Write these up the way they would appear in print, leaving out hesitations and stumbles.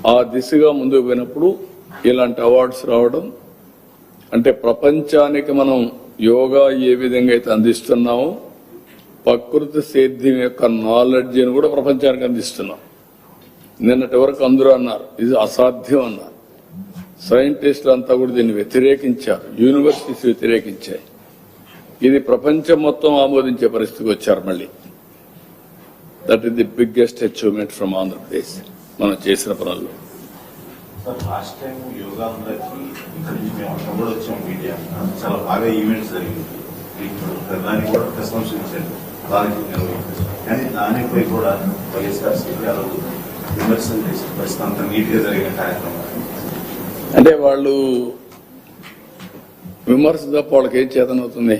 ఆ దిశగా ముందుకు పోయినప్పుడు ఇలాంటి అవార్డ్స్ రావడం అంటే ప్రపంచానికి మనం యోగా ఏ విధంగా అయితే అందిస్తున్నామో ప్రకృతి సేద్యం యొక్క నాలెడ్జ్ని కూడా ప్రపంచానికి అందిస్తున్నాం. నిన్నటి వరకు అందరూ అన్నారు ఇది అసాధ్యం అన్నారు. సైంటిస్టులు అంతా కూడా దీన్ని వ్యతిరేకించారు, యూనివర్సిటీస్ వ్యతిరేకించాయి. ఇది ప్రపంచం మొత్తం ఆమోదించే పరిస్థితికి వచ్చారు. మళ్ళీ that is the biggest achievement from Andhra Pradesh మనం చేసిన పనుల్లో. లాస్ట్ టైం యోగా అందరికి ఇక్కడ నుంచి మేము అక్కడ కూడా వచ్చాం. మీడియా చాలా బాగా ఈవెంట్స్ జరిగింది. దాన్ని కూడా ప్రశంసించారు, దానికి నిర్వహించారు. కానీ దానిపై కూడా వైఎస్ఆర్సీపీ ఆ రోజు విమర్శలు చేసిన పరిస్థితి అంత నీట్ గా జరిగిన కార్యక్రమం. అంటే వాళ్ళు విమర్శ తప్ప వాళ్ళకి ఏం చేతనవుతుంది?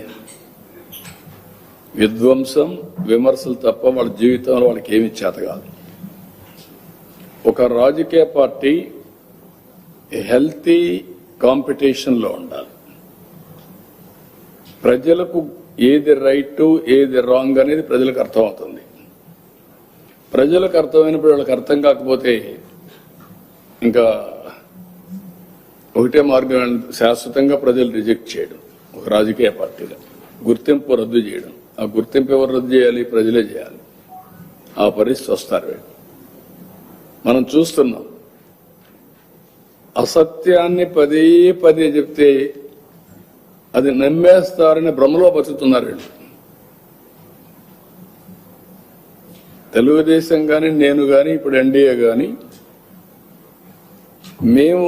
విధ్వంసం విమర్శలు తప్ప వాళ్ళ జీవితంలో వాళ్ళకి ఏమి చేత కాదు. ఒక రాజకీయ పార్టీ హెల్తీ కాంపిటీషన్లో ఉండాలి. ప్రజలకు ఏది రైట్ ఏది రాంగ్ అనేది ప్రజలకు అర్థమవుతుంది. ప్రజలకు అర్థమైనప్పుడు వాళ్ళకి అర్థం కాకపోతే ఇంకా ఒకటే మార్గం, శాశ్వతంగా ప్రజలు రిజెక్ట్ చేయడం. ఒక రాజకీయ పార్టీగా గుర్తింపు రద్దు చేయడం. ఆ గుర్తింపు ఎవరు రద్దు చేయాలి? ప్రజలే చేయాలి. ఆ పరిస్థితి వస్తారు. మనం చూస్తున్నాం అసత్యాన్ని పదే పదే చెప్తే అది నమ్మేస్తారని భ్రమలో బతుకుతున్నారు. తెలుగుదేశం కానీ నేను కానీ ఇప్పుడు ఎన్డీఏ కానీ మేము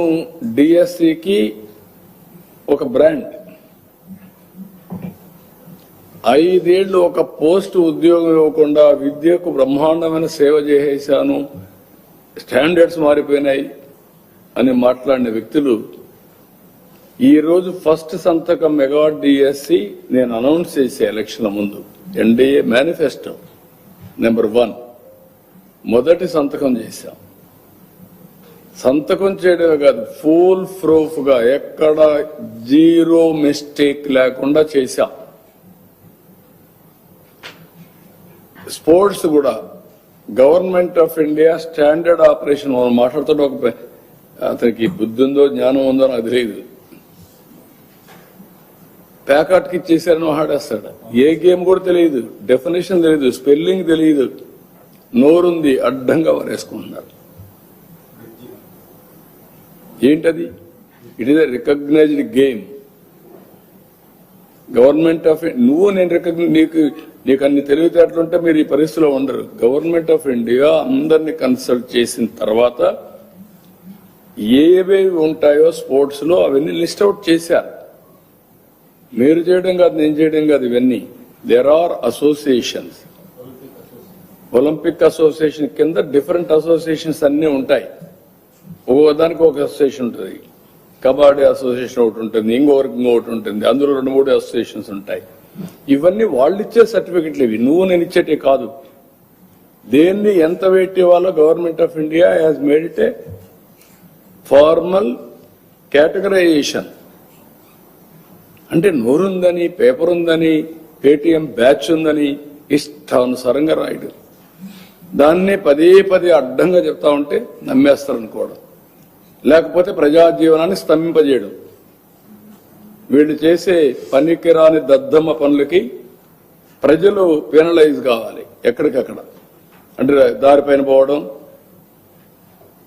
డిఎస్సికి ఒక బ్రాండ్. 5 ఏళ్లు ఒక పోస్ట్ ఉద్యోగం ఇవ్వకుండా విద్యకు బ్రహ్మాండమైన సేవ చేసేశాను, స్టాండర్డ్స్ మారిపోయినాయి అని మాట్లాడిన వ్యక్తులు ఈరోజు ఫస్ట్ సంతకం మెగా డిఎస్సి నేను అనౌన్స్ చేసే ఎలక్షన్ల ముందు ఎన్డీఏ మేనిఫెస్టో నెంబర్ 1 మొదటి సంతకం చేశాం. సంతకం చేయడమే కాదు, ఫుల్ ప్రూఫ్ గా ఎక్కడ జీరో మిస్టేక్ లేకుండా చేశాం. స్పోర్ట్స్ కూడా government of India standard operation మనం మాట్లాడుతుంటే ఒక అతనికి బుద్ధి ఉందో జ్ఞానం ఉందో నాకు తెలియదు, ప్యాకాట్కి ఇచ్చేసారని ఆడేస్తాడు. ఏ గేమ్ కూడా తెలియదు, డెఫినేషన్ తెలియదు, స్పెల్లింగ్ తెలియదు, నోరుంది అడ్డంగా వారేసుకుంటున్నారు. ఏంటది? It is a recognized game. Government of నువ్వు నేను నీకు అన్ని తెలివితేటలుంటే మీరు ఈ పరిస్థితిలో ఉండరు. గవర్నమెంట్ ఆఫ్ ఇండియా అందరినీ కన్సల్ట్ చేసిన తర్వాత ఏవేవి ఉంటాయో స్పోర్ట్స్ లో అవన్నీ లిస్ట్ అవుట్ చేశారు. మీరు చేయడం కాదు, నేను చేయడం కాదు. ఇవన్నీ there are associations. Olympic association కింద డిఫరెంట్ అసోసియేషన్స్ అన్నీ ఉంటాయి. దానికి ఒక అసోసియేషన్ ఉంటుంది, కబడ్డీ అసోసియేషన్ ఒకటి ఉంటుంది, ఇంకొకటి ఉంటుంది, అందులో 2-3 అసోసియేషన్స్ ఉంటాయి. ఇవన్నీ వాళ్ళు ఇచ్చే సర్టిఫికెట్లు. ఇవి నువ్వు నేను ఇచ్చేటే కాదు. దేన్ని ఎంత వెయిట్ ఇవ్వాలో government of India has made it A formal categorisation. అంటే నోరుందని, పేపర్ ఉందని, పేటిఎం బ్యాచ్ ఉందని ఇష్టానుసారంగా రాయడు. దాన్ని పదే పదే అడ్డంగా చెప్తా ఉంటే నమ్మేస్తారనుకోవడం, లేకపోతే ప్రజా జీవనాన్ని స్తంభింపజేయడం. వీళ్ళు చేసే పనికిరాని దద్దమ్మ పనులకి ప్రజలు పెనలైజ్ కావాలి ఎక్కడికక్కడ. అంటే దారిపైన పోవడం,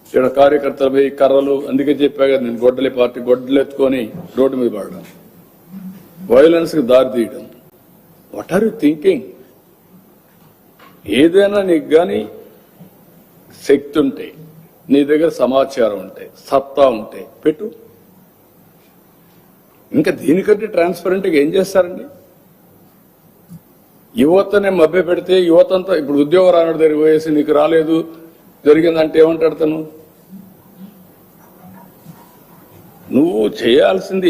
ఇక్కడ కార్యకర్తలపై కర్రలు, అందుకే చెప్పాగా నేను గొడ్డలి పార్టీ గొడ్డలు ఎత్తుకొని రోడ్డు మీద పడడం, వైలెన్స్ కి దారి తీయడం. What are you thinking? ఏదైనా నీకు కానీ శక్తి ఉంటే, నీ దగ్గర సమాచారం ఉంటే, సత్తా ఉంటే పెట్టు. ఇంకా దీనికంటే ట్రాన్స్పరెంట్గా ఏం చేస్తారండి? యువతనే మభ్య పెడితే యువతంతా ఇప్పుడు ఉద్యోగం రానడు దగ్గర పోయేసి నీకు రాలేదు జరిగిందంటే ఏమంటాడు తను? నువ్వు చేయాల్సింది